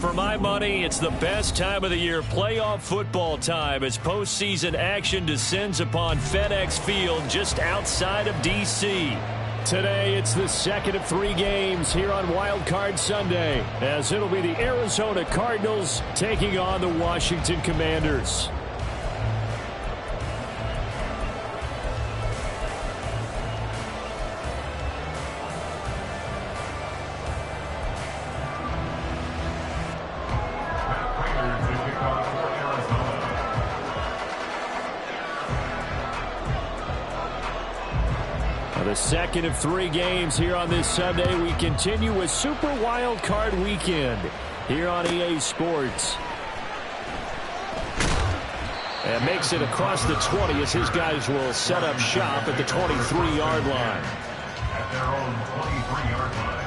For my money, it's the best time of the year, playoff football time, as postseason action descends upon FedEx Field just outside of D.C. Today, it's the second of 3 games here on Wild Card Sunday, as it'll be the Arizona Cardinals taking on the Washington Commanders. The second of 3 games here on this Sunday. We continue with Super Wild Card Weekend here on EA Sports. And makes it across the 20 as his guys will set up shop at the 23-yard line. At their own 23-yard line.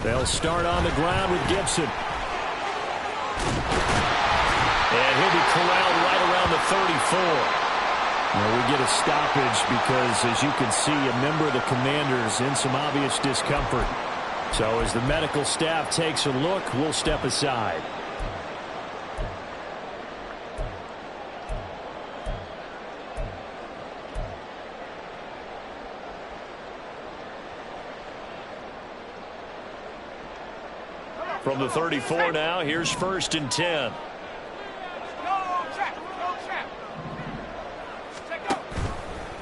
They'll start on the ground with Gibson. And he'll be corralled right around the 34. Now we get a stoppage because, as you can see, a member of the Commanders in some obvious discomfort. So as the medical staff takes a look, we'll step aside. From the 34 now, here's 1st and 10.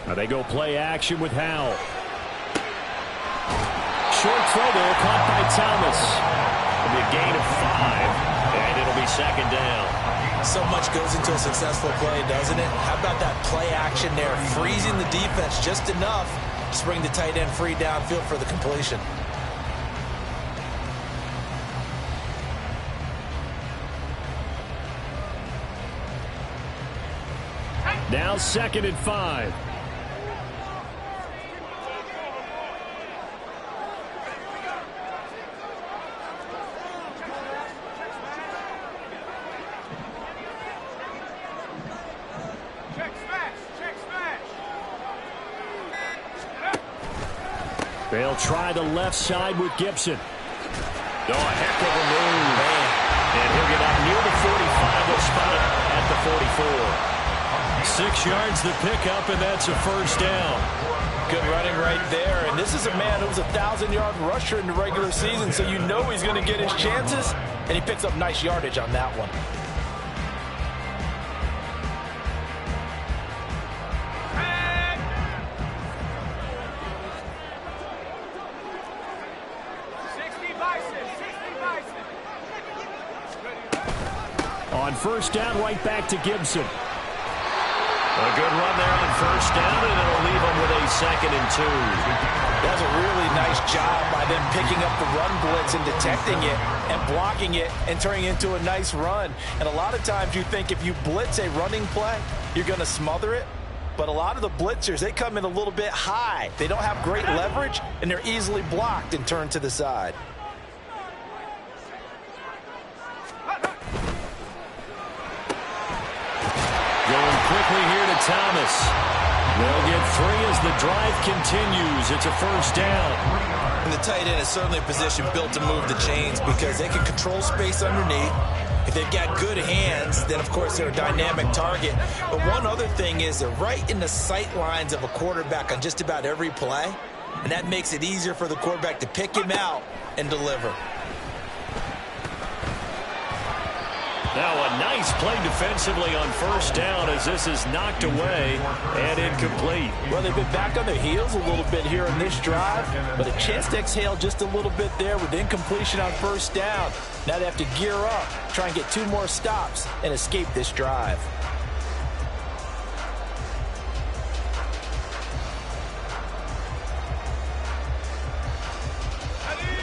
Now they go play action with Howell. Short throw there, caught by Thomas. It'll be a gain of 5, and it'll be 2nd down. So much goes into a successful play, doesn't it? How about that play action there, freezing the defense just enough to bring the tight end free downfield for the completion. Now 2nd and 5. They'll try the left side with Gibson. Oh, a heck of a move. Man. And he'll get up near the 45. They'll spot it at the 44. 6 yards the pickup, and that's a first down. Good running right there. And this is a man who was a 1,000-yard rusher in the regular season, so you know he's going to get his chances. And he picks up nice yardage on that one. On first down, right back to Gibson. A good run there on first down, and it'll leave them with a 2nd and 2. That's a really nice job by them picking up the run blitz and detecting it and blocking it and turning it into a nice run. And a lot of times you think if you blitz a running play, you're going to smother it. But a lot of the blitzers, they come in a little bit high. They don't have great leverage, and they're easily blocked and turned to the side. Going quickly here to Thomas. They'll get 3 as the drive continues. It's a first down. And the tight end is certainly a position built to move the chains because they can control space underneath. If they've got good hands, then, of course, they're a dynamic target. But one other thing is they're right in the sight lines of a quarterback on just about every play, and that makes it easier for the quarterback to pick him out and deliver. Now a nice play defensively on first down as this is knocked away and incomplete. Well, they've been back on their heels a little bit here in this drive, but a chance to exhale just a little bit there with incompletion on first down. Now they have to gear up, try and get 2 more stops and escape this drive.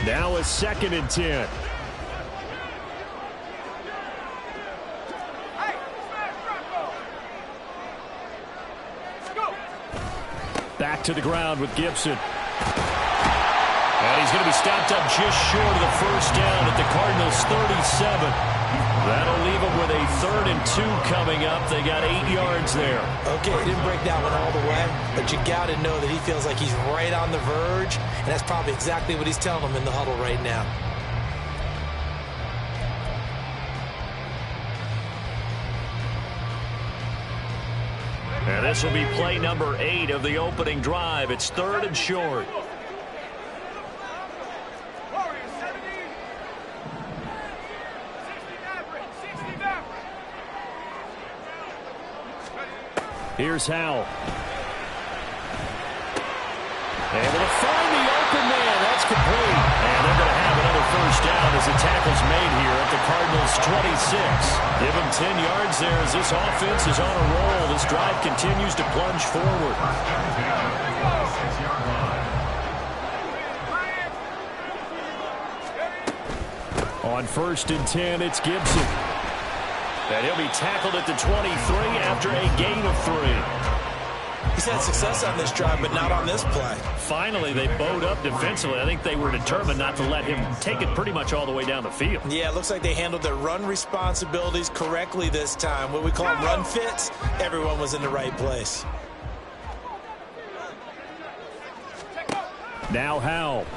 Now a 2nd and 10. Back to the ground with Gibson. And he's going to be stopped up just short of the first down at the Cardinals' 37. That'll leave them with a 3rd and 2 coming up. They got 8 yards there. Okay, he didn't break that one all the way, but you got to know that he feels like he's right on the verge, and that's probably exactly what he's telling them in the huddle right now. And this will be play number 8 of the opening drive. It's 3rd and short. Here's Howell. Able to find the open man. That's complete. And they're going to have another first down as the tackle's made here at the Cardinals' 26. Give them 10 yards there as this offense is on a roll. This drive continues to plunge forward. On 1st and 10, it's Gibson. And he'll be tackled at the 23 after a gain of 3. He's had success on this drive, but not on this play. Finally, they bowed up defensively. I think they were determined not to let him take it pretty much all the way down the field. Yeah, it looks like they handled their run responsibilities correctly this time. What we call run fits, everyone was in the right place. Now Howell.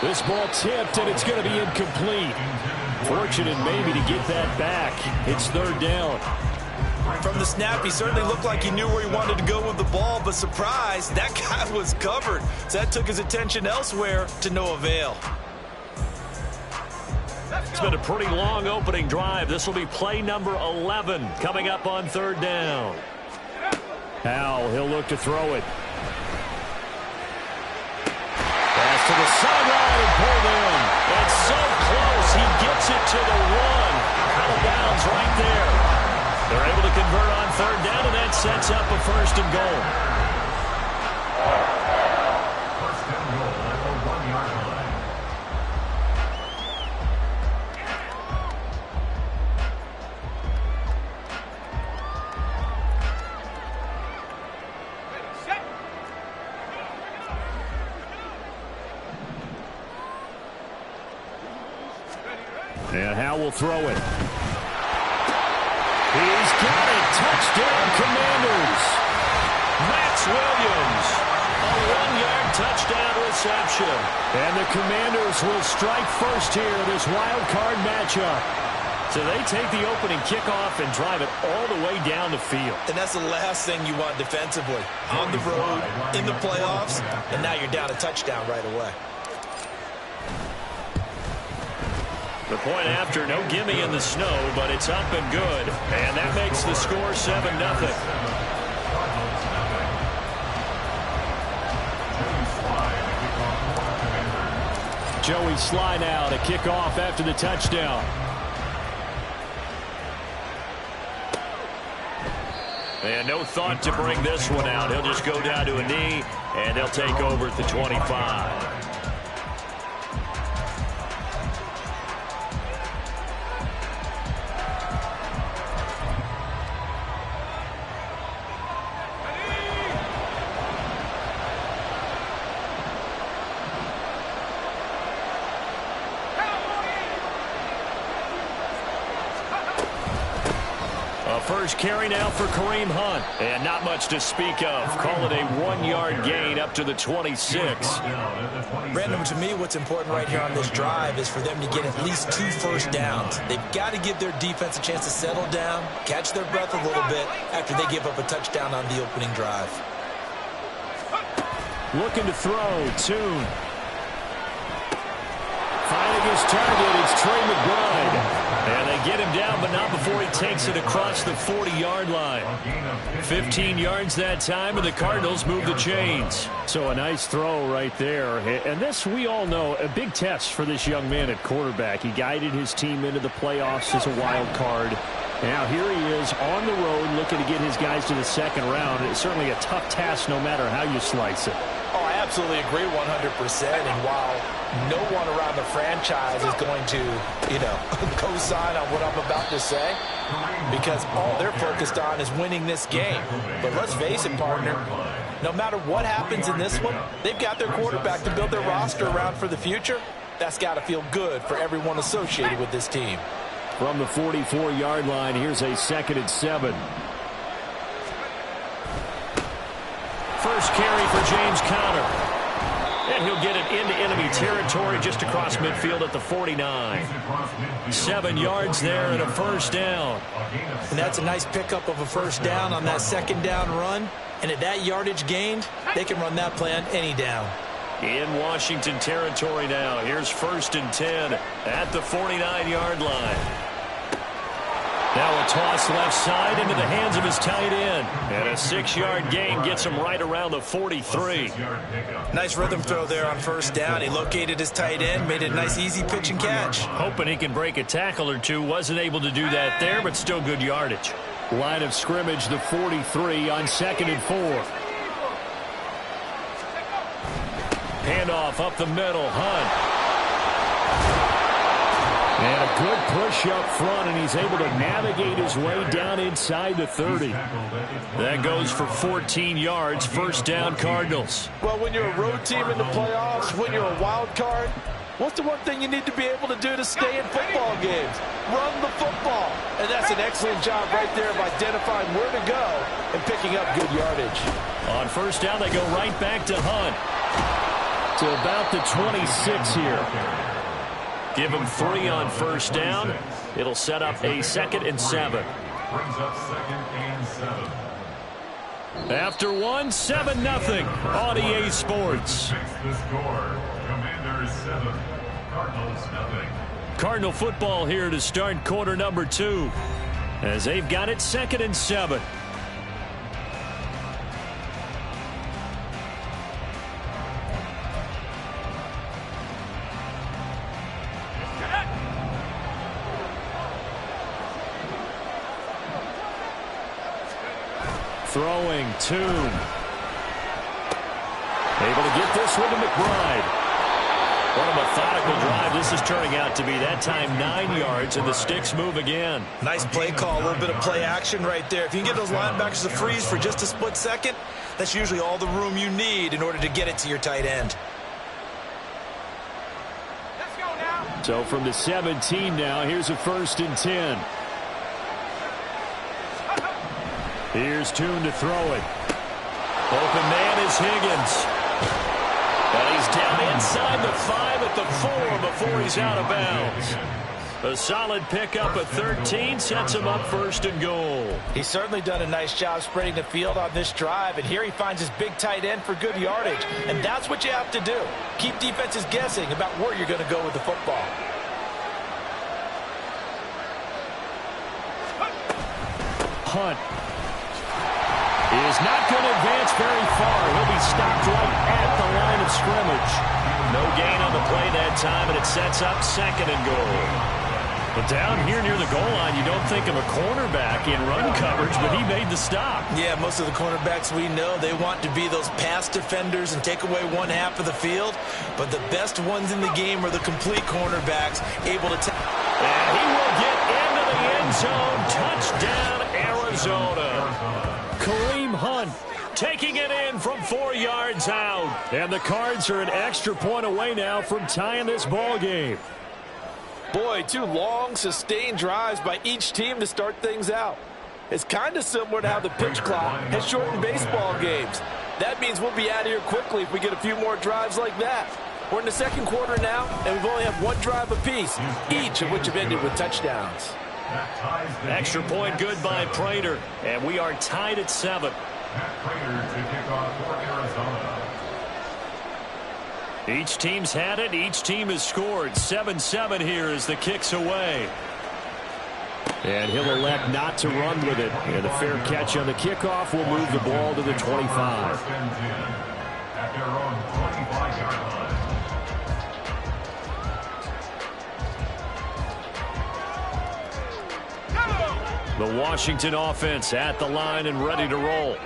This ball tipped, and it's going to be incomplete. Fortunate maybe to get that back. It's 3rd down. From the snap, he certainly looked like he knew where he wanted to go with the ball, but surprise, that guy was covered. So that took his attention elsewhere to no avail. It's been a pretty long opening drive. This will be play number 11 coming up on 3rd down. Howell, he'll look to throw it. Pass to the sideline and pulled in. It's so close. He gets it to the 1. Out of bounds right there. They're able to convert on 3rd down, and that sets up a 1st and goal. First and goal at the 1-yard line. And Howell will throw it. He's got it. Touchdown, Commanders. Max Williams. A 1-yard interception. And the Commanders will strike first here, this wild card matchup. So they take the opening kickoff and drive it all the way down the field. And that's the last thing you want defensively. On the road, in the playoffs, and now you're down a touchdown right away. The point after, no gimme in the snow, but it's up and good. And that makes the score 7-0. Joey Sly now to kick off after the touchdown. And no thought to bring this one out. He'll just go down to a knee, and they'll take over at the 25. First carry now for Kareem Hunt. And not much to speak of. Call it a 1-yard gain up to the 26. Brandon, to me, what's important right here on this drive is for them to get at least 2 first downs. They've got to give their defense a chance to settle down, catch their breath a little bit after they give up a touchdown on the opening drive. Looking to throw. Tune. Finding his target, it's Trey McBride. And they get him down, but not before he takes it across the 40-yard line. 15 yards that time, and the Cardinals move the chains. So a nice throw right there. And this, we all know, a big test for this young man at quarterback. He guided his team into the playoffs as a wild card. Now here he is on the road looking to get his guys to the second round. It's certainly a tough task no matter how you slice it. Oh, I absolutely agree 100%. And while no one around the franchise is going to, co-sign on what I'm about to say, because all they're focused on is winning this game. But let's face it, partner, no matter what happens in this one, they've got their quarterback to build their roster around for the future. That's got to feel good for everyone associated with this team. From the 44-yard line, here's a 2nd and 7. First carry for James Conner. And he'll get it into enemy territory just across midfield at the 49. 7 yards there and a first down. And that's a nice pickup of a first down on that second down run. And at that yardage gained, they can run that play on any down. In Washington territory now. Here's 1st and 10 at the 49-yard line. Now a toss left side into the hands of his tight end. And a 6-yard gain gets him right around the 43. Nice rhythm throw there on first down. He located his tight end, made it a nice easy pitch and catch. Hoping he can break a tackle or two. Wasn't able to do that there, but still good yardage. Line of scrimmage, the 43 on 2nd and 4. Handoff up the middle. Hunt. And a good push up front, and he's able to navigate his way down inside the 30. That goes for 14 yards. First down, Cardinals. Well, when you're a road team in the playoffs, when you're a wild card, what's the one thing you need to be able to do to stay in football games? Run the football. And that's an excellent job right there of identifying where to go and picking up good yardage. On first down, they go right back to Hunt. To about the 26 here. Give him 3 on first down. It'll set up a 2nd and 7. Brings up 2nd and 7. After 1, 7-0 on EA Sports. Fix the score. Commanders 7, Cardinals 0. Cardinal football here to start quarter number 2. As they've got it 2nd and 7. Throwing, Tune. Able to get this one to McBride. What a methodical drive this is turning out to be. That time 9 yards, and the sticks move again. Nice play call, a little bit of play action right there. If you can get those linebackers to freeze for just a split second, that's usually all the room you need in order to get it to your tight end. Let's go now. So from the 17 now, here's a 1st and 10. Here's Tune to throw it. Open man is Higgins. And he's down inside the 5 at the 4 before he's out of bounds. A solid pickup at 13 sets him up first and goal. He's certainly done a nice job spreading the field on this drive, and here he finds his big tight end for good yardage. And that's what you have to do. Keep defenses guessing about where you're going to go with the football. Hunt is not going to advance very far. He'll be stopped right at the line of scrimmage. No gain on the play that time, and it sets up second and goal. But down here near the goal line, you don't think of a cornerback in run coverage, but he made the stop. Yeah, most of the cornerbacks we know, they want to be those pass defenders and take away one half of the field. But the best ones in the game are the complete cornerbacks, able to... And he will get into the end zone. Touchdown, Arizona. Kareem Hunt taking it in from 4 yards out. And the Cards are an extra point away now from tying this ball game. Boy, 2 long, sustained drives by each team to start things out. It's kind of similar to how the pitch clock has shortened baseball games. That means we'll be out of here quickly if we get a few more drives like that. We're in the second quarter now, and we've only had 1 drive apiece, each of which have ended with touchdowns. Extra point good by Prater, and we are tied at 7. Prater to kick off for Arizona. Each team's had it. Each team has scored. 7-7 here as the kick's away. And he'll elect not to run with it. And a fair catch on the kickoff will move the ball to the 25. At their own 25-yard line. The Washington offense at the line and ready to roll.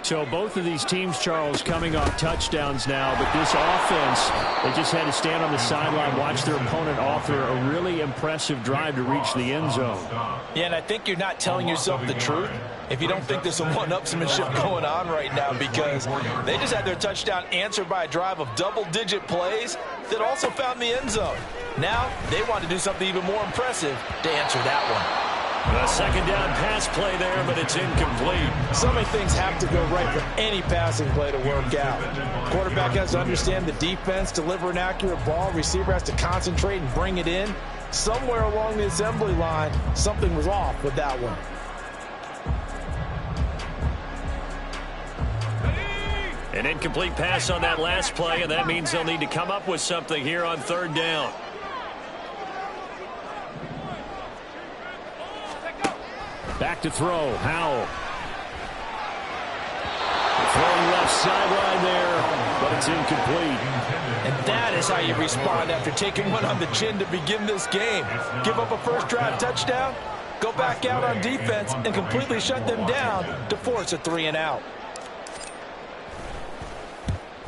So both of these teams, Charles, coming off touchdowns now, but this offense, they just had to stand on the sideline, watch their opponent offer a really impressive drive to reach the end zone. Yeah, and I think you're not telling yourself the truth if you don't think there's some one-upsmanship going on right now, because they just had their touchdown answered by a drive of double-digit plays that also found the end zone. Now they want to do something even more impressive to answer that one. A second down pass play there, but it's incomplete. So many things have to go right for any passing play to work out. Quarterback has to understand the defense, deliver an accurate ball. Receiver has to concentrate and bring it in. Somewhere along the assembly line, something was off with that one. An incomplete pass on that last play, and that means they'll need to come up with something here on third down. Back to throw, Howell. Throwing left sideline there, but it's incomplete. And that is how you respond after taking one on the chin to begin this game. Give up a first drive touchdown, go back out on defense, and completely shut them down to force a 3-and-out.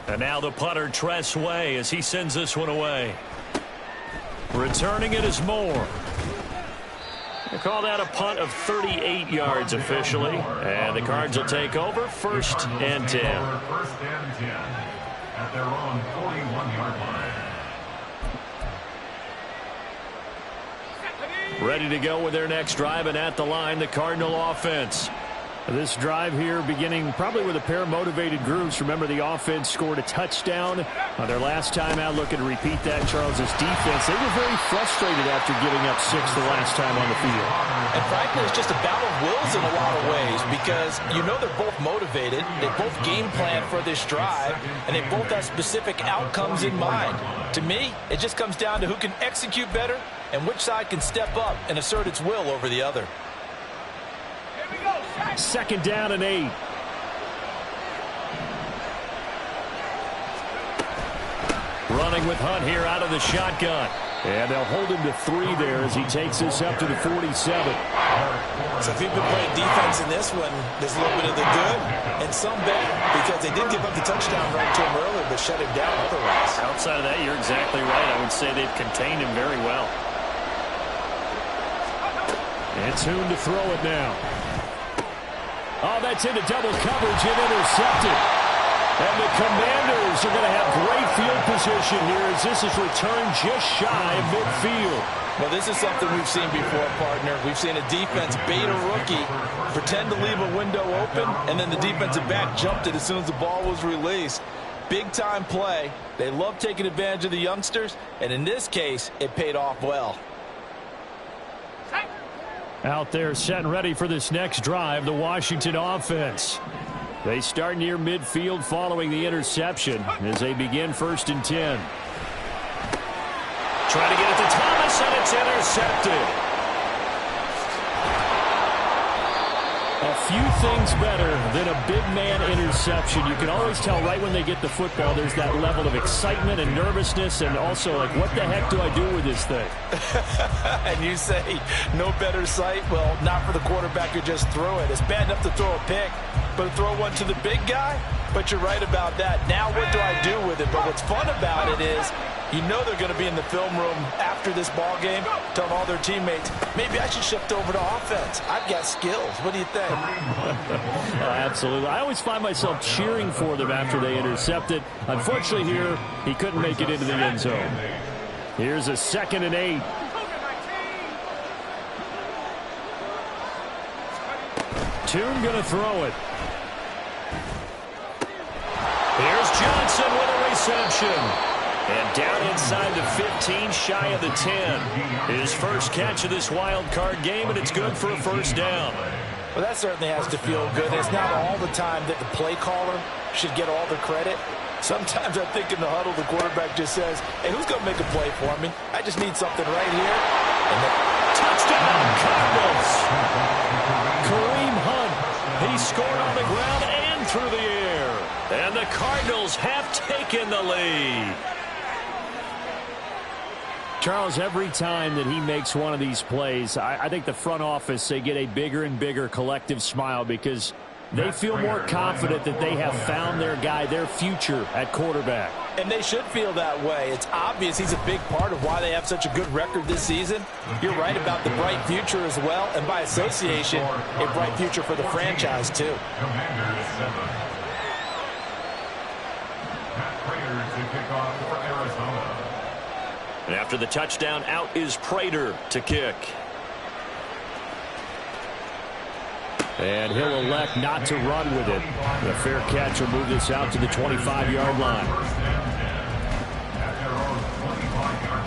And now the punter, Tress Way, as he sends this one away. Returning it is Moore. They call that a punt of 38 yards officially. And the Cards will take over first and 10. First and 10 at their own 41-yard line. Ready to go with their next drive, and at the line, the Cardinal offense. This drive here beginning probably with a pair of motivated groups. Remember, the offense scored a touchdown on their last time out. Looking to repeat that. Charles's defense, they were very frustrated after giving up 6 the last time on the field. And frankly, it's just a battle of wills in a lot of ways, because you know they're both motivated. They both game plan for this drive, and they both have specific outcomes in mind. To me, it just comes down to who can execute better and which side can step up and assert its will over the other. Second down and 8. Running with Hunt here out of the shotgun. And they'll hold him to 3 there as he takes this up to the 47. So if you've been playing defense in this one, there's a little bit of the good and some bad, because they did give up the touchdown run to him earlier, but shut him down otherwise. Outside of that, you're exactly right. I would say they've contained him very well. It's Hoon to throw it now. Oh, that's into double coverage and intercepted. And the Commanders are going to have great field position here as this is returned just shy of midfield. Well, this is something we've seen before, partner. We've seen a defense bait a rookie, pretend to leave a window open, and then the defensive back jumped it as soon as the ball was released. big-time play. They love taking advantage of the youngsters, and in this case, it paid off well. Out there set and ready for this next drive, the Washington offense. They start near midfield following the interception as they begin 1st and 10. Trying to get it to Thomas, and it's intercepted. A few things better than a big man interception. You can always tell right when they get the football, there's that level of excitement and nervousness, and also like, what the heck do I do with this thing? And you say, no better sight? Well, not for the quarterback who just threw it. It's bad enough to throw a pick, but to throw one to the big guy? But you're right about that. Now what do I do with it? But what's fun about it is, you know they're going to be in the film room after this ball game, telling all their teammates, maybe I should shift over to offense. I've got skills. What do you think? Absolutely. I always find myself cheering for them after they intercept it. Unfortunately here, he couldn't make it into the end zone. Here's a 2nd and 8. Toon going to throw it. Here's Johnson with a reception. And down inside the 15, shy of the 10. His first catch of this wild card game, and it's good for a 1st down. Well, that certainly has to feel good. It's not all the time that the play caller should get all the credit. Sometimes I think in the huddle, the quarterback just says, hey, who's going to make a play for me? I just need something right here. And then, touchdown, Cardinals! Kareem Hunt, he scored on the ground and through the air. And the Cardinals have taken the lead. Charles, every time that he makes one of these plays, I think the front office, they get a bigger and bigger collective smile because they feel more confident that they have found their guy, their future at quarterback. And they should feel that way. It's obvious he's a big part of why they have such a good record this season. You're right about the bright future as well, and by association, a bright future for the franchise too. Commanders 7. Pat Prater to kick off for Arizona. And after the touchdown, out is Prater to kick. And he'll elect not to run with it. The fair catch will move this out to the 25-yard line. At their own 25-yard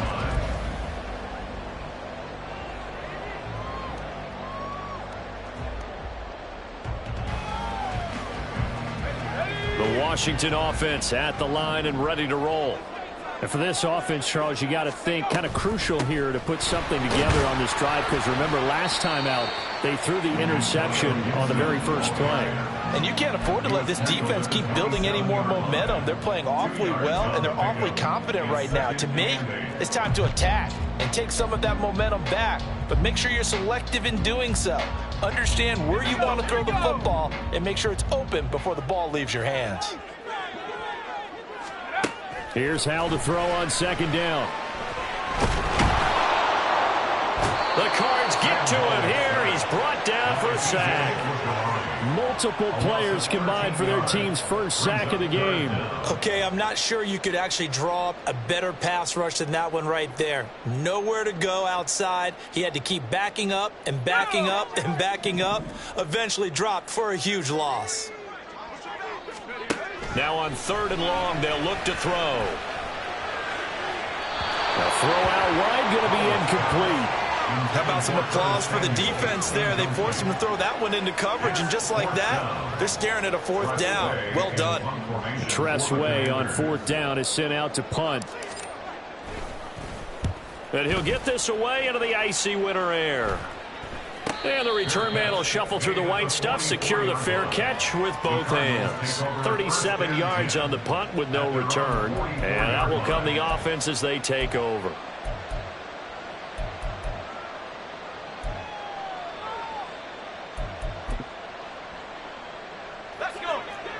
line. The Washington offense at the line and ready to roll. And for this offense, Charles, you got to think kind of crucial here to put something together on this drive because remember last time out they threw the interception on the very first play. And you can't afford to let this defense keep building any more momentum. They're playing awfully well and they're awfully confident right now. To me, it's time to attack and take some of that momentum back, but make sure you're selective in doing so. Understand where you want to throw the football and make sure it's open before the ball leaves your hands. Here's Hal to throw on 2nd down. The Cards get to him here. He's brought down for a sack. Multiple players combined for their team's first sack of the game. Okay, I'm not sure you could actually draw up a better pass rush than that one right there. Nowhere to go outside. He had to keep backing up and backing up and backing up. Eventually dropped for a huge loss. Now on 3rd and long, they'll look to throw. The throw out wide going to be incomplete. How about some applause for the defense there? They forced him to throw that one into coverage, and just like that, they're staring at a 4th down. Well done. Tress Way on 4th down is sent out to punt. And he'll get this away into the icy winter air. And the return man will shuffle through the white stuff, secure the fair catch with both hands. 37 yards on the punt with no return. And that will come the offense as they take over.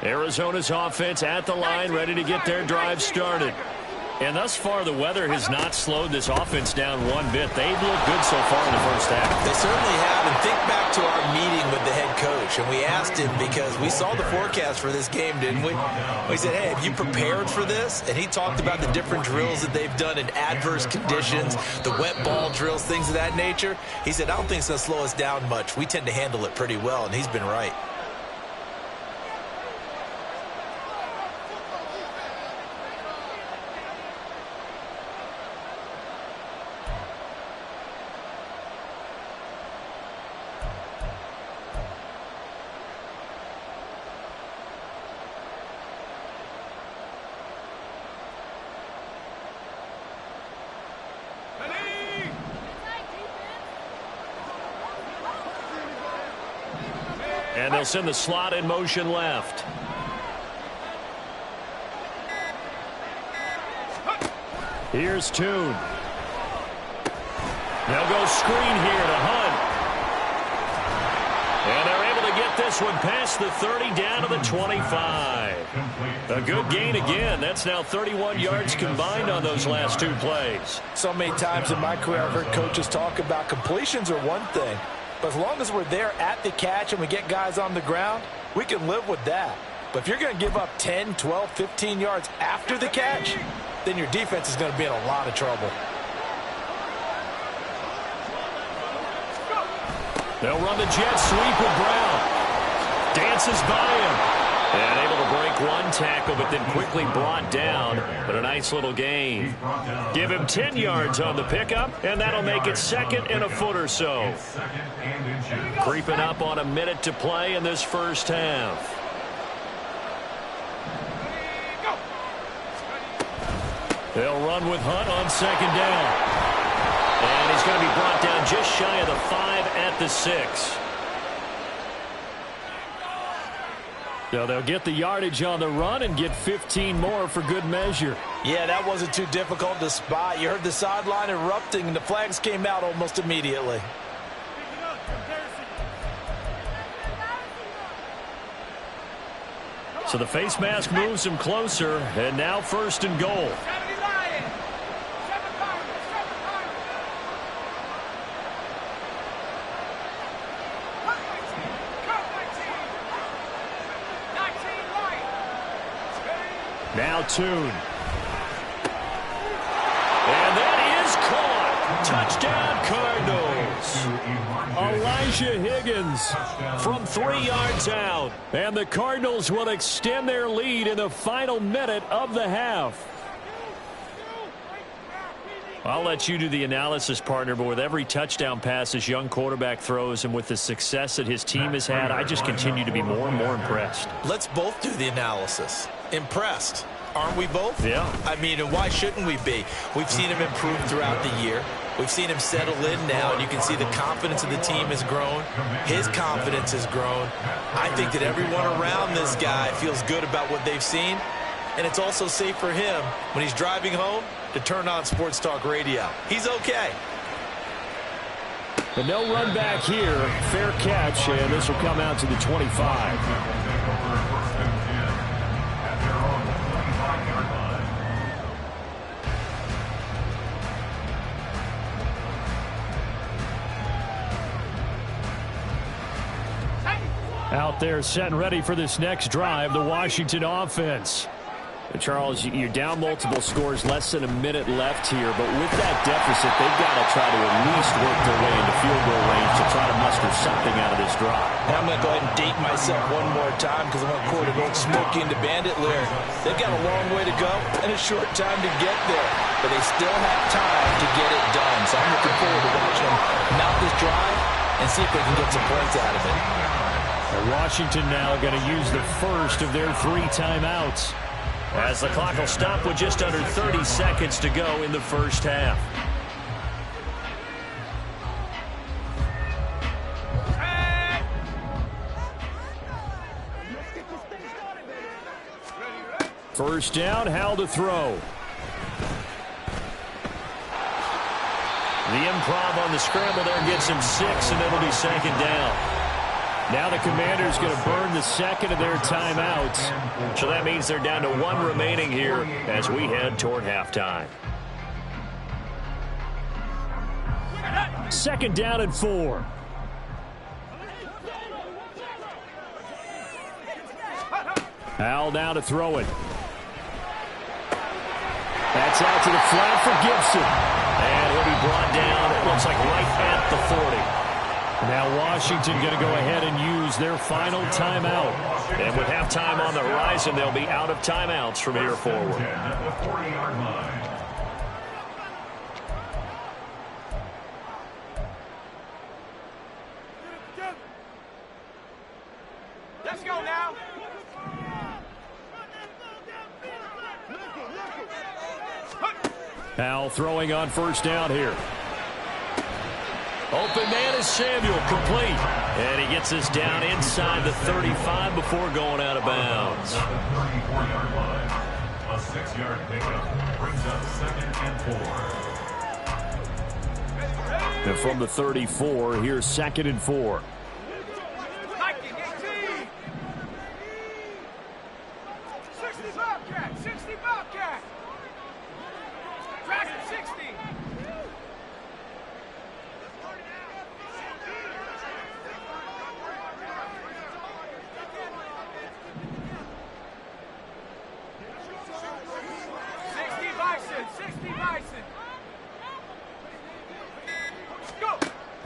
Arizona's offense at the line, ready to get their drive started. And thus far, the weather has not slowed this offense down one bit. They've looked good so far in the first half. They certainly have. And think back to our meeting with the head coach. And we asked him because we saw the forecast for this game, didn't we? We said, hey, have you prepared for this? And he talked about the different drills that they've done in adverse conditions, the wet ball drills, things of that nature. He said, I don't think it's going to slow us down much. We tend to handle it pretty well, and he's been right. And they'll send the slot in motion left. Here's Toon. They'll go screen here to Hunt. And they're able to get this one past the 30 down to the 25. A good gain again. That's now 31 yards combined on those last two plays. So many times in my career I've heard coaches talk about completions are one thing. But as long as we're there at the catch and we get guys on the ground, we can live with that. But if you're going to give up 10, 12, 15 yards after the catch, then your defense is going to be in a lot of trouble. They'll run the jet sweep with Brown. Dances by him. And able to break one tackle, but then quickly brought down. But a nice little gain. Give him 10 yards on the pickup, and that'll make it second and a foot or so. Creeping up on a minute to play in this first half. They'll run with Hunt on second down. And he's going to be brought down just shy of the 5 at the 6. So they'll get the yardage on the run and get 15 more for good measure. Yeah, that wasn't too difficult to spot. You heard the sideline erupting, and the flags came out almost immediately. So the face mask moves him closer, and now first and goal. Now Toon. And that is caught. Touchdown, Cardinals. Elijah Higgins from 3 yards out. And the Cardinals will extend their lead in the final minute of the half. I'll let you do the analysis, partner, but with every touchdown pass this young quarterback throws and with the success that his team has had, I just continue to be more and more impressed. Let's both do the analysis. Impressed. Aren't we both? Yeah. I mean, and why shouldn't we be? We've seen him improve throughout the year. We've seen him settle in now, and you can see the confidence of the team has grown. His confidence has grown. I think that everyone around this guy feels good about what they've seen, and it's also safe for him when he's driving home to turn on Sports Talk Radio. He's okay. But no run back here. Fair catch, and this will come out to the 25. Out there set and ready for this next drive, the Washington offense. Charles, you're down multiple scores, less than a minute left here, but with that deficit, they've got to try to at least work their way into field goal range to try to muster something out of this drive. Now I'm going to go ahead and date myself one more time because I'm going to quote an old Smokey and the Bandit lyric. They've got a long way to go and a short time to get there, but they still have time to get it done. So I'm looking forward to watching them mount this drive and see if they can get some points out of it. Washington now going to use the first of their 3 timeouts, as the clock will stop with just under 30 seconds to go in the first half. First down, Howell to throw. The improv on the scramble there gets him 6, and it'll be second down. Now the Commanders going to burn the second of their timeouts. So that means they're down to 1 remaining here as we head toward halftime. Second down and 4. Howell now to throw it. That's out to the flat for Gibson. And he'll be brought down, it looks like right at the 40. Now Washington going to go ahead and use their final timeout. And with halftime on the horizon, they'll be out of timeouts from here forward. Let's go now. Howell throwing on first down here. Open man is Samuel, complete. And he gets us down inside the 35 before going out of bounds. At the 34-yard line, a 6-yard pickup brings up 2nd and 4. And from the 34, here's 2nd and 4. 60 Bobcat. Track it, 60.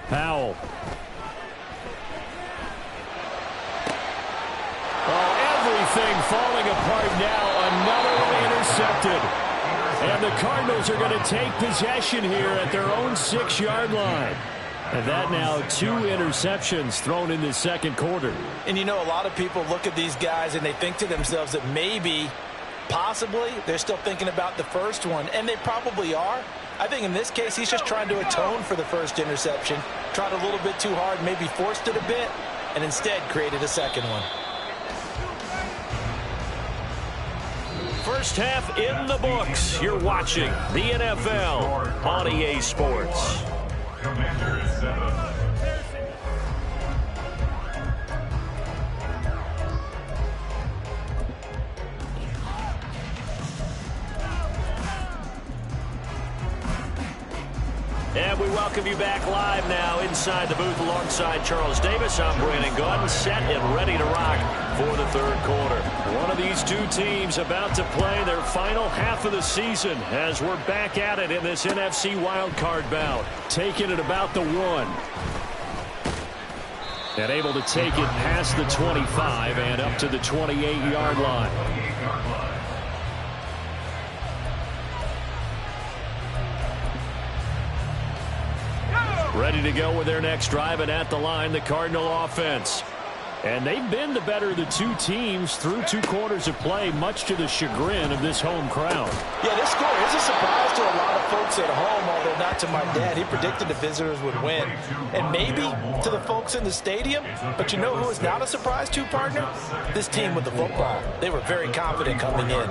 Powell. Oh, everything falling apart now. Another one intercepted. And the Cardinals are going to take possession here at their own 6-yard line. And that now 2 interceptions thrown in the second quarter. And you know, a lot of people look at these guys and they think to themselves that maybe, possibly, they're still thinking about the first one. And they probably are. I think in this case, he's just trying to atone for the first interception. Tried a little bit too hard, maybe forced it a bit, and instead created a second one. First half in the books. You're watching the NFL on EA Sports. Commanders 7. And we welcome you back live now inside the booth alongside Charles Davis. I'm Brandon Gaudin, set and ready to rock for the third quarter. One of these two teams about to play their final half of the season as we're back at it in this NFC wildcard bout. Taking it about the 1. And able to take it past the 25 and up to the 28-yard line. Ready to go with their next drive, and at the line, the Cardinal offense. And they've been the better of the two teams through 2 quarters of play, much to the chagrin of this home crowd. Yeah, this score is a surprise to a lot of folks at home, although not to my dad. He predicted the visitors would win. And maybe to the folks in the stadium. But you know who is not a surprise to, partner? This team with the football. They were very confident coming in.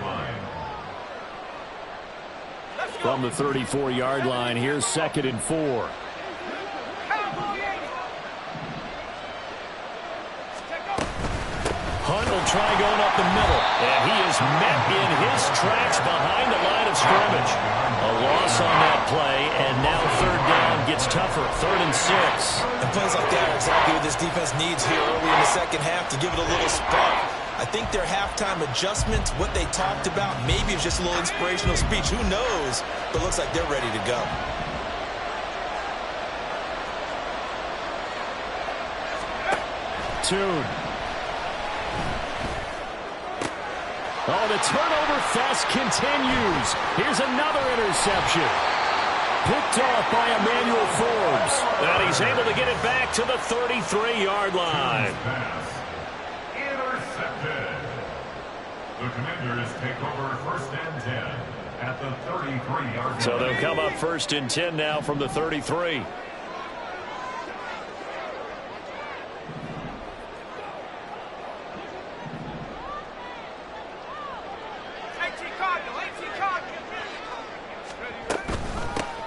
From the 34-yard line, here's 2nd and 4. Hunt will try going up the middle, and he is met in his tracks behind the line of scrimmage. A loss on that play, and now 3rd down gets tougher, 3rd and 6. And plays like that are exactly what this defense needs here early in the second half to give it a little spark. I think their halftime adjustments, what they talked about, maybe it's just a little inspirational speech. Who knows? But it looks like they're ready to go. Tune. Oh, the turnover fest continues. Here's another interception. Picked off by Emmanuel Forbes. And he's able to get it back to the 33-yard line. Intercepted. The Commanders take over 1st and 10 at the 33-yard line. So they'll come up 1st and 10 now from the 33.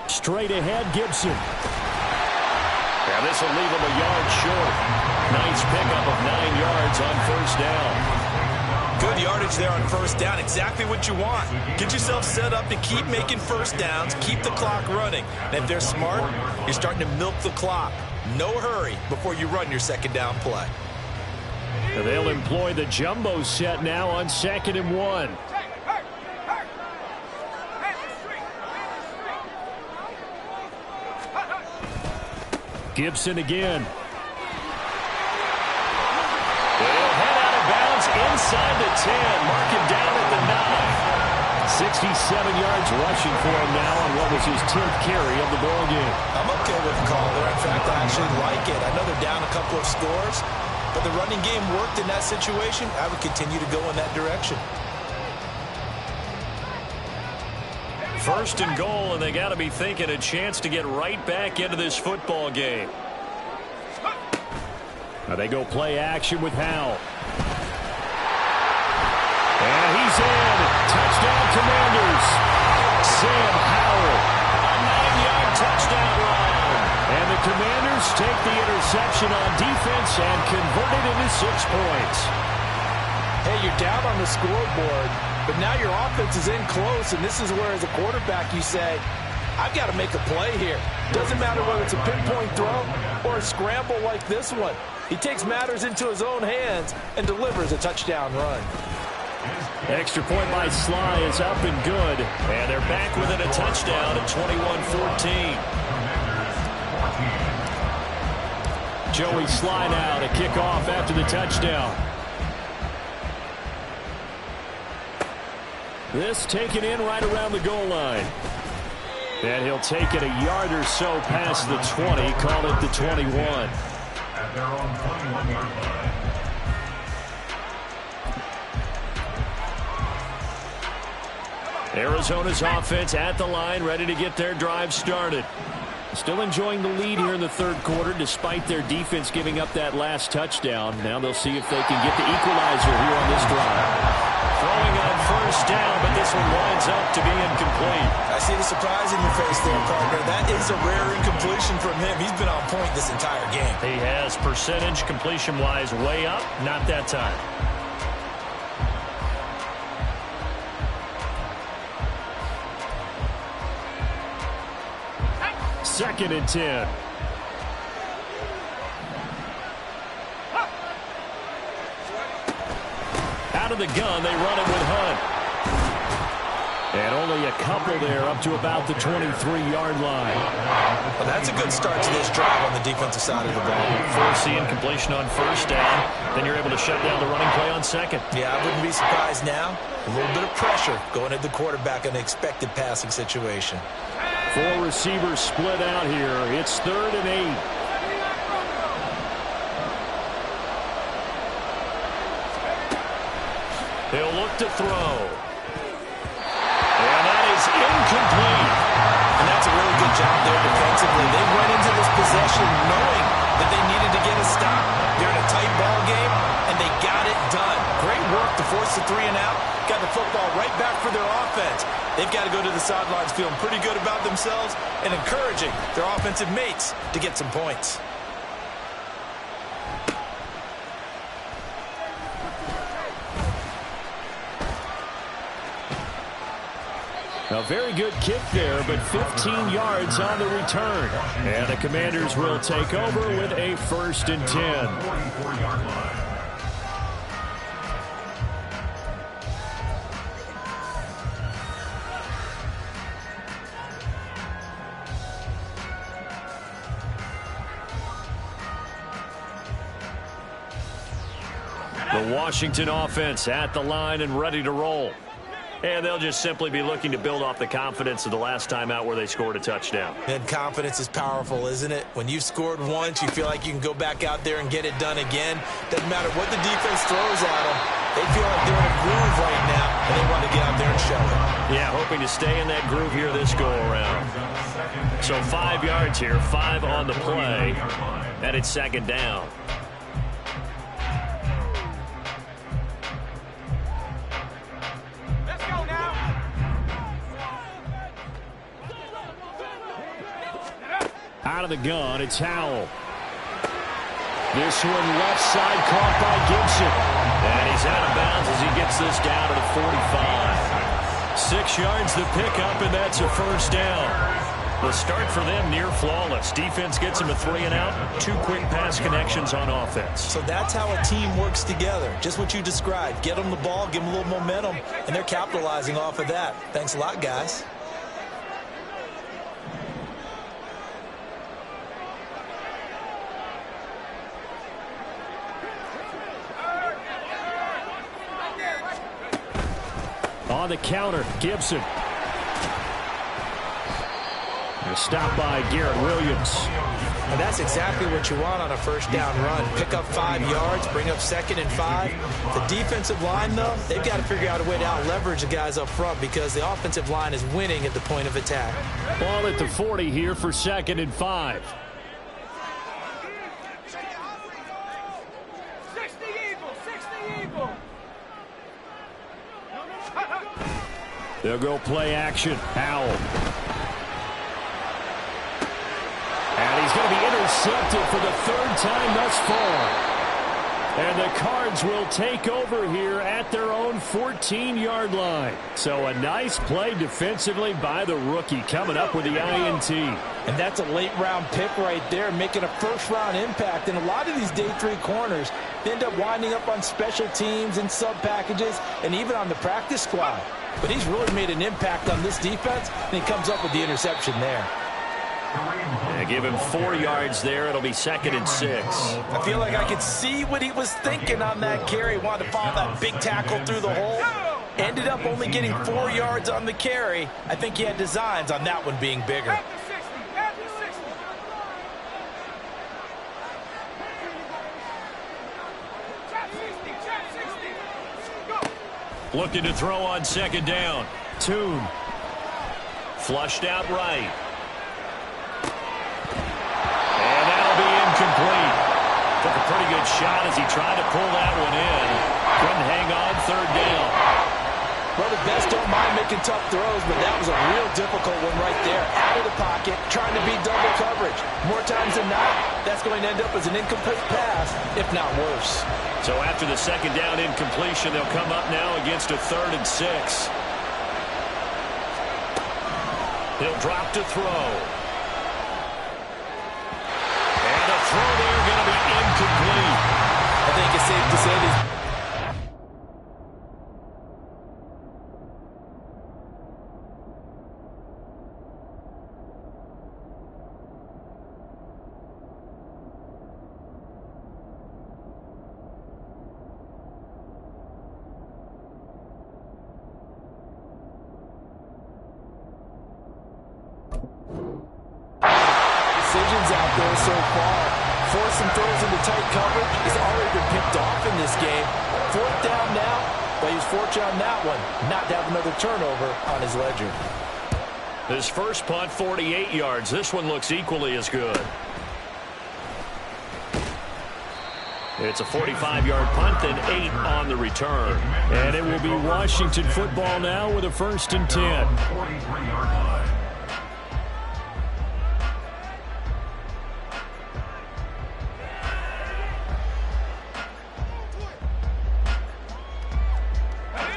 Straight ahead, Gibson. Yeah, this will leave him a yard short. Nice pickup of 9 yards on 1st down. Good yardage there on 1st down. Exactly what you want. Get yourself set up to keep making 1st downs. Keep the clock running. And if they're smart, you're starting to milk the clock. No hurry before you run your 2nd down play. And they'll employ the jumbo set now on 2nd and 1. Gibson again. They'll head out of bounds inside the 10. Mark him down at the 9. 67 yards rushing for him now on what was his 10th carry of the ball game. I'm okay with the call there. In fact, I actually like it. I know they're down a couple of scores, but the running game worked in that situation. I would continue to go in that direction. First and goal, and they got to be thinking a chance to get right back into this football game. Now they go play action with Howell. And he's in. Touchdown, Commanders. Sam Howell. A 9-yard touchdown run. And the Commanders take the interception on defense and convert it into 6 points. Hey, you're down on the scoreboard, but now your offense is in close, and this is where, as a quarterback, you say, I've got to make a play here. Doesn't matter whether it's a pinpoint throw or a scramble like this one. He takes matters into his own hands and delivers a touchdown run. Extra point by Sly is up and good. And they're back within a touchdown at 21-14. Joey Sly now to kick off after the touchdown. This taken in right around the goal line. And he'll take it a yard or so past the 20, call it the 21. At their own 21-yard line. Arizona's offense at the line, ready to get their drive started. Still enjoying the lead here in the third quarter, despite their defense giving up that last touchdown. Now they'll see if they can get the equalizer here on this drive. Throwing on first down, but this one winds up to be incomplete. I see the surprise in your face there, partner. That is a rare incompletion from him. He's been on point this entire game. He has percentage completion-wise way up, not that time. Second and 10. Out of the gun, they run it with Hunt. And only a couple there up to about the 23-yard line. Well, that's a good start to this drive on the defensive side of the ball. Forcing completion on first down. Then you're able to shut down the running play on second. Yeah, I wouldn't be surprised now. A little bit of pressure going at the quarterback in an expected passing situation. 4 receivers split out here. It's 3rd and 8. He'll look to throw. And that is incomplete. And that's a really good job there defensively. They went into this possession knowing that they needed to get a stop. They're in a tight ball game, and they got it done. Great work to force the 3 and out. Got the football right back for their offense. They've got to go to the sidelines feeling pretty good about themselves and encouraging their offensive mates to get some points. A very good kick there, but 15 yards on the return. And the Commanders will take over with a 1st and 10. 44-yard line. The Washington offense at the line and ready to roll. And they'll just simply be looking to build off the confidence of the last time out where they scored a touchdown. And confidence is powerful, isn't it? When you've scored once, you feel like you can go back out there and get it done again. Doesn't matter what the defense throws at them. They feel like they're in a groove right now, and they want to get out there and show it. Yeah, hoping to stay in that groove here this go-around. So 5 yards here, 5 on the play, and it's 2nd down. Out of the gun, it's Howell. This one left side caught by Gibson. And he's out of bounds as he gets this down to the 45. 6 yards the pickup, and that's a 1st down. The start for them near flawless. Defense gets him a 3 and out. 2 quick pass connections on offense. So that's how a team works together. Just what you described. Get them the ball, give them a little momentum, and they're capitalizing off of that. Thanks a lot, guys. On the counter, Gibson. A stop by Garrett Williams. And that's exactly what you want on a first down run. Pick up 5 yards, bring up 2nd and 5. The defensive line, though, they've got to figure out a way to out-leverage the guys up front because the offensive line is winning at the point of attack. Ball at the 40 here for 2nd and 5. 60 Eagle. They'll go play action. Howell. And he's going to be intercepted for the 3rd time thus far. And the Cards will take over here at their own 14-yard line. So a nice play defensively by the rookie coming up with the INT. And that's a late-round pick right there, making a first-round impact. And a lot of these day 3 corners end up winding up on special teams and sub-packages and even on the practice squad. But he's really made an impact on this defense, and he comes up with the interception there. Yeah, give him 4 yards there. It'll be 2nd and 6. I feel like I could see what he was thinking on that carry. Wanted to follow that big tackle through the hole. Ended up only getting 4 yards on the carry. I think he had designs on that one being bigger. Looking to throw on 2nd down. Toon. Flushed out right. And that'll be incomplete. Took a pretty good shot as he tried to pull that one in. Couldn't hang on 3rd down. Well, the best don't mind making tough throws, but that was a real difficult one right there. Out of the pocket, trying to beat double coverage. More times than not, that's going to end up as an incomplete pass, if not worse. So after the 2nd down incompletion, they'll come up now against a 3rd and 6. He'll drop to throw. And a throw there going to be incomplete. I think it's safe to say this. Decisions out there so far. Forcing throws into tight coverage. He's already been picked off in this game. 4th down now, but he's fortunate on that one not to have another turnover on his ledger. His first punt, 48 yards. This one looks equally as good. It's a 45-yard punt, then 8 on the return. And it will be Washington football now with a 1st and 10. 43-yard line.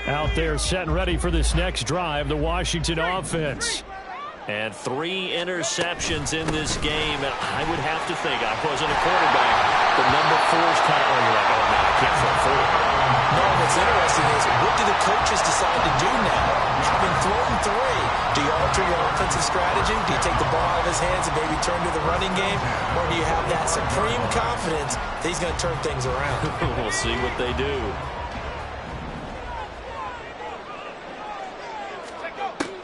Out there set and ready for this next drive, the Washington offense. And 3 interceptions in this game. And I would have to think, I wasn't a quarterback, but number 4 is kind of, you're like, oh, man, I can't throw 4. No, what's interesting is, what do the coaches decide to do now? Having thrown 3, do you alter your offensive strategy? Do you take the ball out of his hands and maybe turn to the running game? Or do you have that supreme confidence that he's going to turn things around? We'll see what they do.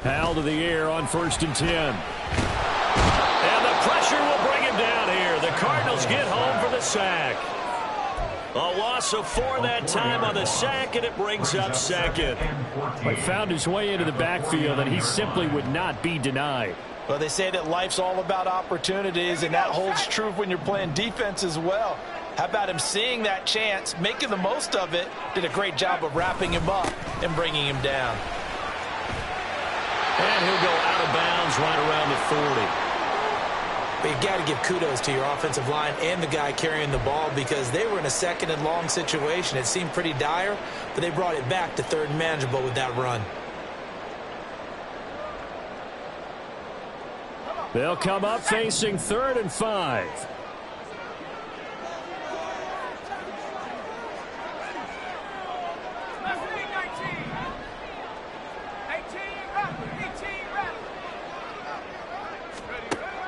Powell to the air on 1st and 10. And the pressure will bring him down here. The Cardinals get home for the sack. A loss of 4 that time on the sack, and it brings up 2nd. He found his way into the backfield, and he simply would not be denied. Well, they say that life's all about opportunities, and that holds true when you're playing defense as well. How about him seeing that chance, making the most of it, did a great job of wrapping him up and bringing him down. And he'll go out of bounds right around the 40. But you got to give kudos to your offensive line and the guy carrying the ball because they were in a 2nd and long situation. It seemed pretty dire, but they brought it back to 3rd and manageable with that run. They'll come up facing 3rd and 5.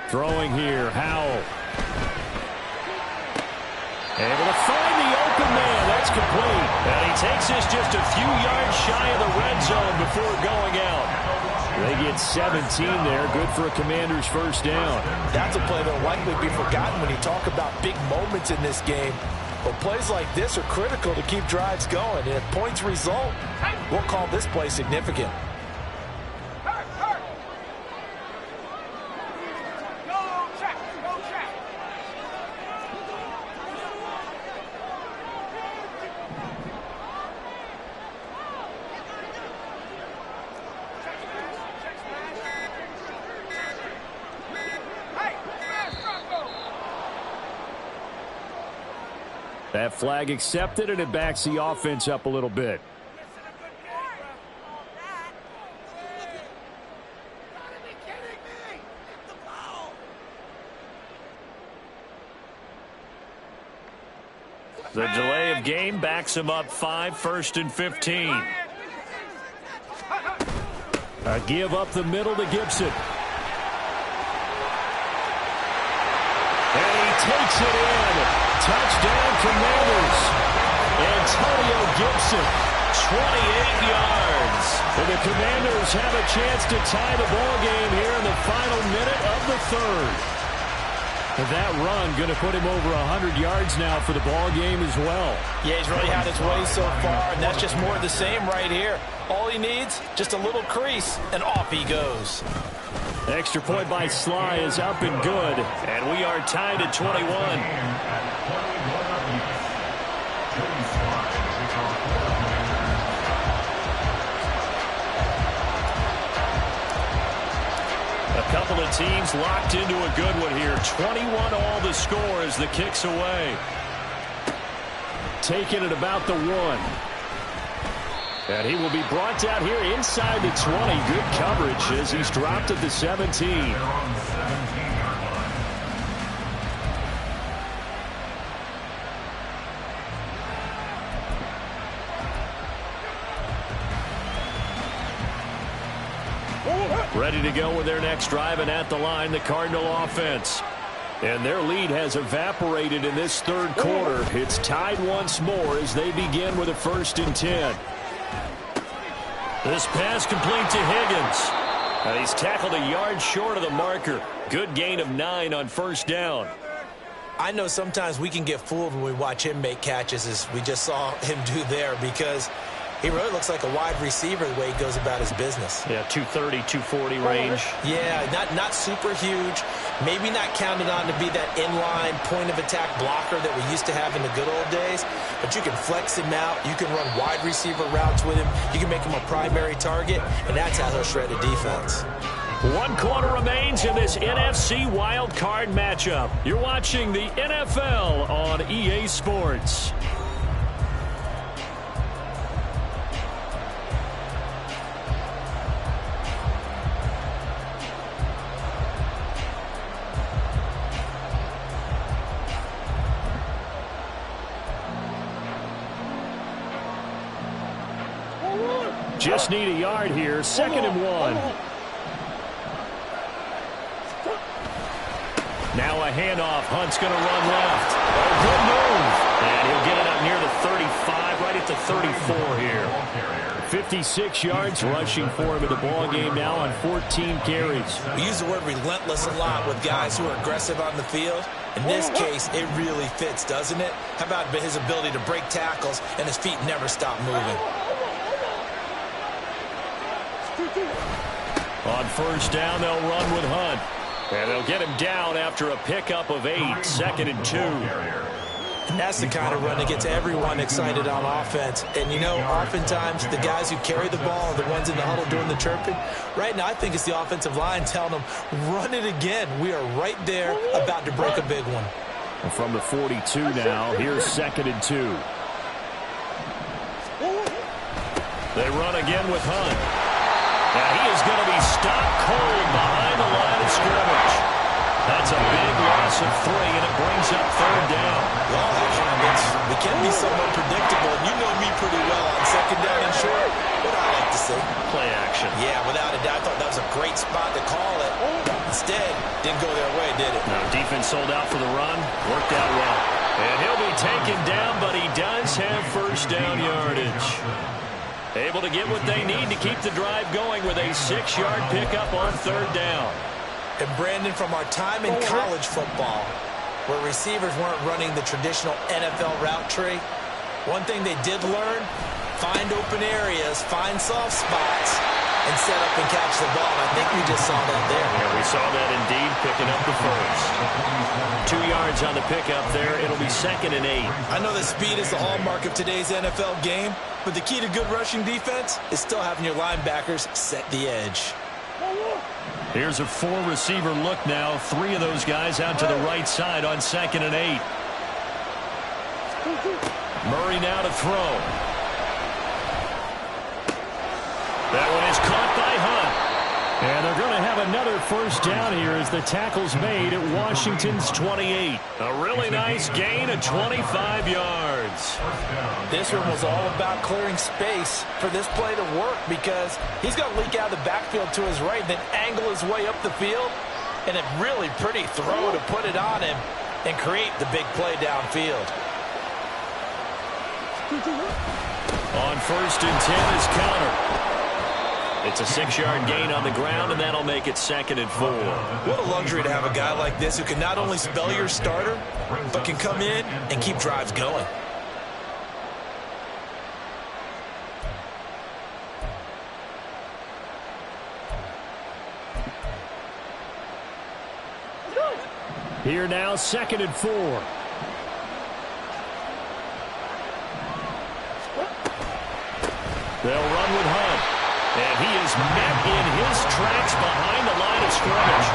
Throwing here, Howell. Able to find the open man. That's complete. And he takes this just a few yards shy of the red zone before going out. They get 17 there. Good for a Commanders first down. That's a play that will likely be forgotten when you talk about big moments in this game. But plays like this are critical to keep drives going. And if points result, we'll call this play significant. That flag accepted, and it backs the offense up a little bit. The delay of game backs him up 5, 1st and 15. A give up the middle to Gibson. And he takes it in. Touchdown, Commanders. Antonio Gibson, 28 yards. And the Commanders have a chance to tie the ball game here in the final minute of the third. And that run going to put him over 100 yards now for the ball game as well. Yeah, he's really had his way so far, and that's just more of the same right here. All he needs, just a little crease, and off he goes. Extra point by Sly is up and good, and we are tied at 21. A couple of teams locked into a good one here. 21 all the score as the kick's away. Taking it about the 1. And he will be brought down here inside the 20. Good coverage as he's dropped at the 17. Ready to go with their next drive, and at the line, the Cardinal offense. And their lead has evaporated in this third quarter. It's tied once more as they begin with a 1st and 10. This pass complete to Higgins. He's tackled a yard short of the marker. Good gain of 9 on 1st down. I know sometimes we can get fooled when we watch him make catches, as we just saw him do there, because he really looks like a wide receiver the way he goes about his business. Yeah, 230, 240 range. Yeah, not super huge. Maybe not counted on to be that inline point-of-attack blocker that we used to have in the good old days. But you can flex him out. You can run wide receiver routes with him. You can make him a primary target, and that's how he'll shred a defense. 1 quarter remains in this NFC Wild Card matchup. You're watching the NFL on EA Sports. Just need a yard here. 2nd and 1. Now a handoff. Hunt's going to run left. Oh, good move. And he'll get it up near the 35, right at the 34 here. 56 yards rushing for him in the ball game now on 14 carries. We use the word relentless a lot with guys who are aggressive on the field. In this case, it really fits, doesn't it? How about his ability to break tackles and his feet never stop moving? On 1st down, they'll run with Hunt. And they'll get him down after a pickup of 8. 2nd and 2. And that's the kind of run that gets everyone excited on offense. And, you know, oftentimes the guys who carry the ball are the ones in the huddle doing the chirping. Right now, I think it's the offensive line telling them, run it again. We are right there about to break a big one. And from the 42 now, here's 2nd and 2. They run again with Hunt. Now he is going to be stopped cold behind the line of scrimmage. That's a big loss of 3, and it brings up 3rd down. Well, we can be somewhat predictable, and you know me pretty well on 2nd down and short. What I like to see. Play action. Yeah, without a doubt. I thought that was a great spot to call it. Instead, didn't go their way, did it? No, defense sold out for the run. Worked out well. And he'll be taken down, but he does have 1st down yardage. Able to get what they need to keep the drive going with a 6-yard pickup on third down. And Brandon, from our time in college football, where receivers weren't running the traditional NFL route tree, one thing they did learn, find open areas, find soft spots, and set up and catch the ball. I think we just saw that there. Yeah, we saw that indeed, picking up the first. 2 yards on the pickup there. It'll be 2nd and 8. I know that speed is the hallmark of today's NFL game, but the key to good rushing defense is still having your linebackers set the edge. Here's a 4-receiver look now. 3 of those guys out to the right side on 2nd and 8. Murray now to throw. That one is caught by Hunt. And they're going to have another first down here as the tackle's made at Washington's 28. A really nice gain of 25 yards. This one was all about clearing space for this play to work because he's going to leak out of the backfield to his right, then angle his way up the field, and a really pretty throw to put it on him and create the big play downfield. On 1st and 10 is Counter. It's a 6-yard gain on the ground, and that'll make it 2nd and 4. What a luxury to have a guy like this who can not only spell your starter, but can come in and keep drives going. Here now, 2nd and 4. They'll run with Hunt. And he is met in his tracks behind the line of scrimmage.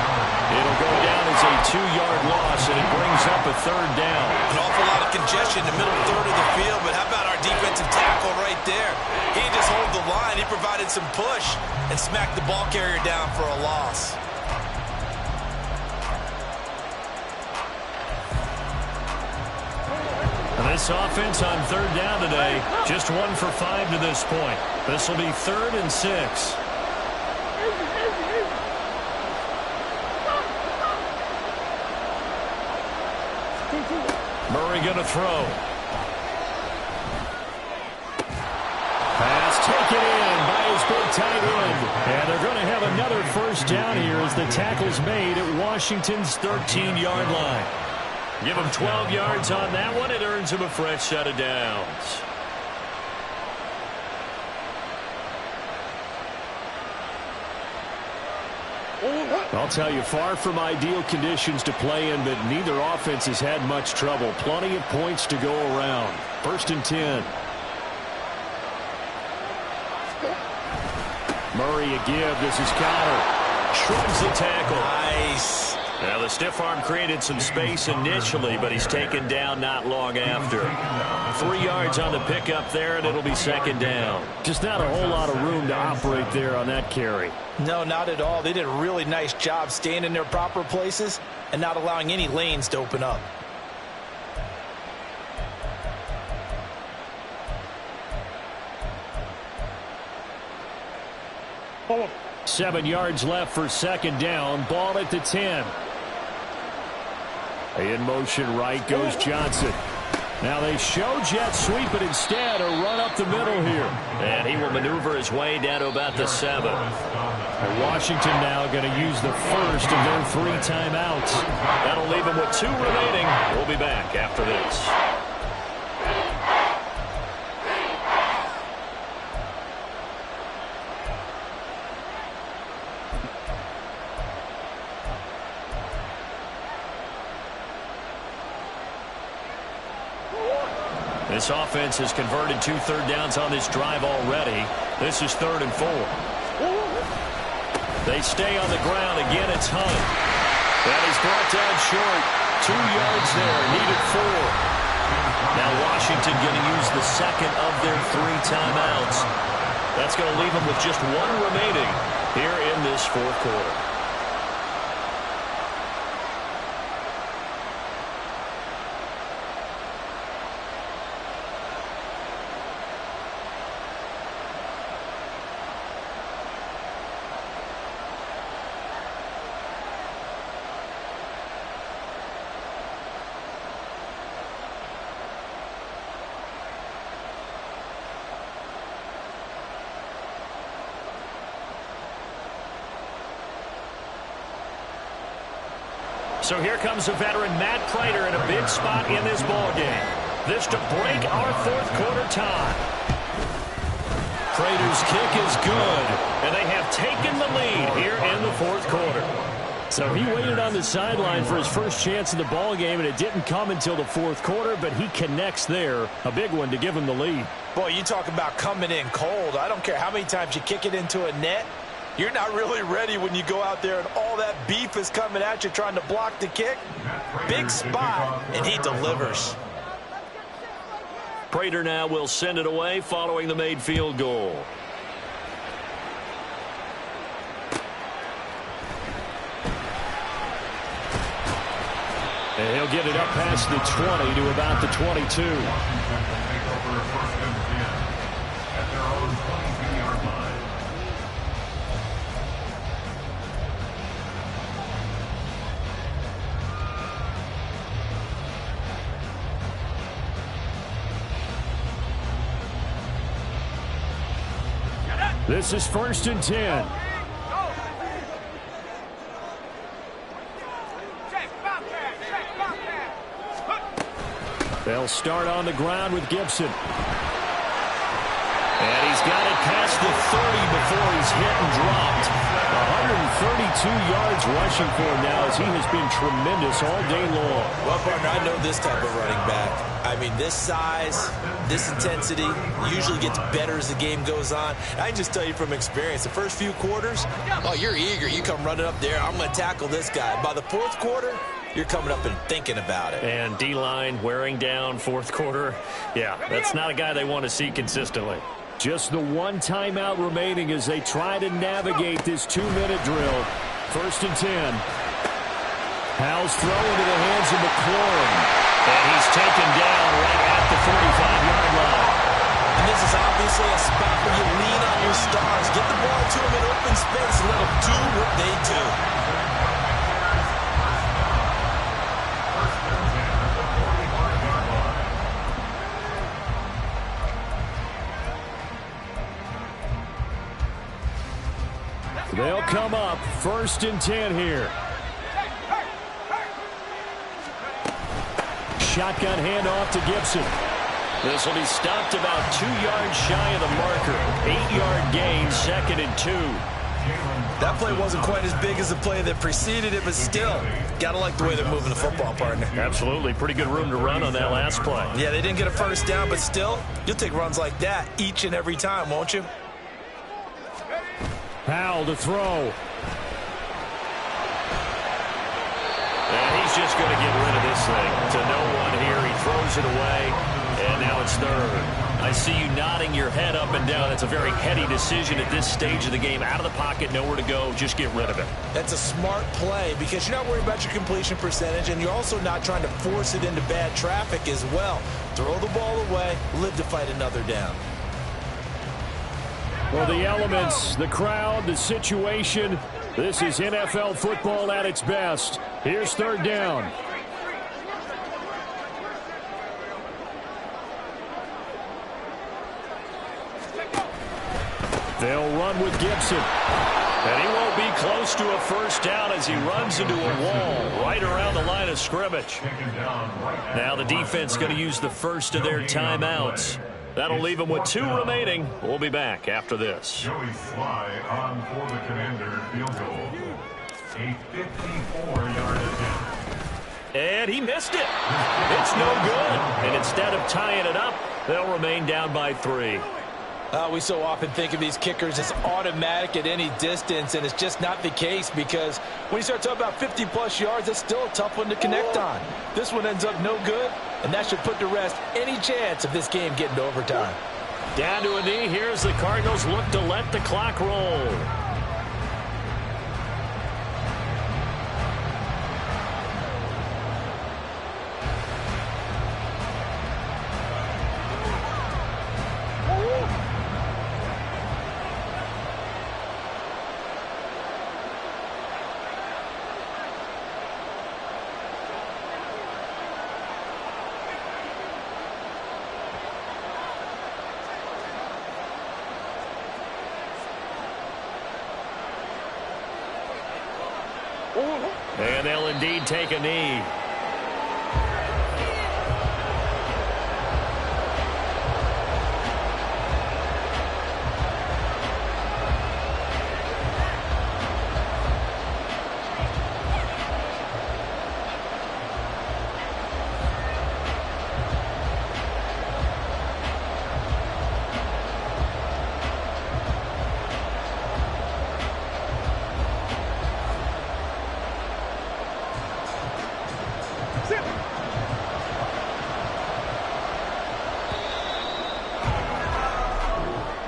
It'll go down as a 2-yard loss, and it brings up a 3rd down. An awful lot of congestion in the middle third of the field, but how about our defensive tackle right there? He didn't just hold the line. He provided some push and smacked the ball carrier down for a loss. This offense on 3rd down today, just 1 for 5 to this point. This will be 3rd and 6. Murray going to throw. Pass taken in by his big tight end. And they're going to have another first down here as the tackle's made at Washington's 13-yard line. Give him 12 yards on that one. It earns him a fresh set of downs. I'll tell you, far from ideal conditions to play in, but neither offense has had much trouble. Plenty of points to go around. 1st and 10. Murray a give. This is Counter. Shrugs the tackle. Nice. Now, the stiff arm created some space initially, but he's taken down not long after. 3 yards on the pickup there, and it'll be 2nd down. Just not a whole lot of room to operate there on that carry. No, not at all. They did a really nice job staying in their proper places and not allowing any lanes to open up. Oh. 7 yards left for 2nd down. Ball at the 10. In motion right goes Johnson. Now they show jet sweep, but instead a run up the middle here. And he will maneuver his way down to about the 7. And Washington now going to use the first of their 3 timeouts. That'll leave them with 2 remaining. We'll be back after this. This offense has converted 2 third downs on this drive already. This is 3rd and 4. They stay on the ground. Again, it's Hunt. That is brought down short. 2 yards there. Needed 4. Now Washington going to use the 2nd of their 3 timeouts. That's going to leave them with just 1 remaining here in this 4th quarter. So here comes the veteran Matt Prater in a big spot in this ballgame. This to break our fourth quarter tie. Prater's kick is good, and they have taken the lead here in the fourth quarter. So he waited on the sideline for his first chance in the ballgame, and it didn't come until the fourth quarter, but he connects there. A big one to give him the lead. Boy, you talk about coming in cold. I don't care how many times you kick it into a net. You're not really ready when you go out there and all that beef is coming at you trying to block the kick. Big spot, and he delivers. Prater now will send it away following the made field goal. And he'll get it up past the 20 to about the 22. This is 1st and 10. They'll start on the ground with Gibson. And he's got it past the 30 before he's hit and dropped. 132 yards rushing for him now as he has been tremendous all day long. Well, partner, I know this type of running back. I mean, this size, this intensity usually gets better as the game goes on. I can just tell you from experience, the first few quarters, oh, you're eager. You come running up there, I'm going to tackle this guy. By the fourth quarter, you're coming up and thinking about it. And D-line wearing down fourth quarter. Yeah, that's not a guy they want to see consistently. Just the one timeout remaining as they try to navigate this 2-minute drill. 1st and 10. Howell's throw into the hands of McLaurin. And he's taken down right at the 45-yard line. And this is obviously a spot where you lean on your stars. Get the ball to them in open space and let them do what they do. They'll come up 1st and 10 here. Shotgun handoff to Gibson. This will be stopped about 2 yards shy of the marker. 8-yard gain, 2nd and 2. That play wasn't quite as big as the play that preceded it, but still, got to like the way they're moving the football, partner. Absolutely. Pretty good room to run on that last play. Yeah, they didn't get a first down, but still, you'll take runs like that each and every time, won't you? Howell to throw. And he's just going to get rid of this thing. To no one here. He throws it away, and now it's 3rd. I see you nodding your head up and down. That's a very heady decision at this stage of the game. Out of the pocket, nowhere to go. Just get rid of it. That's a smart play because you're not worried about your completion percentage, and you're also not trying to force it into bad traffic as well. Throw the ball away, live to fight another down. Well, the elements, the crowd, the situation, this is NFL football at its best. Here's 3rd down. They'll run with Gibson. And he won't be close to a first down as he runs into a wall right around the line of scrimmage. Now the defense going to use the first of their timeouts. That'll leave them with 2 remaining. We'll be back after this. Joey Sly on for the Commander field goal. A 54-yard attempt. And he missed it. It's no good. And instead of tying it up, they'll remain down by 3. We so often think of these kickers as automatic at any distance, and it's just not the case because when you start talking about 50-plus yards, that's still a tough one to connect on. This one ends up no good, and that should put to rest any chance of this game getting to overtime. Down to a knee. Here's the Cardinals look to let the clock roll. And they'll indeed take a knee.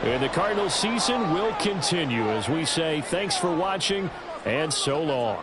And the Cardinals season will continue as we say thanks for watching and so long.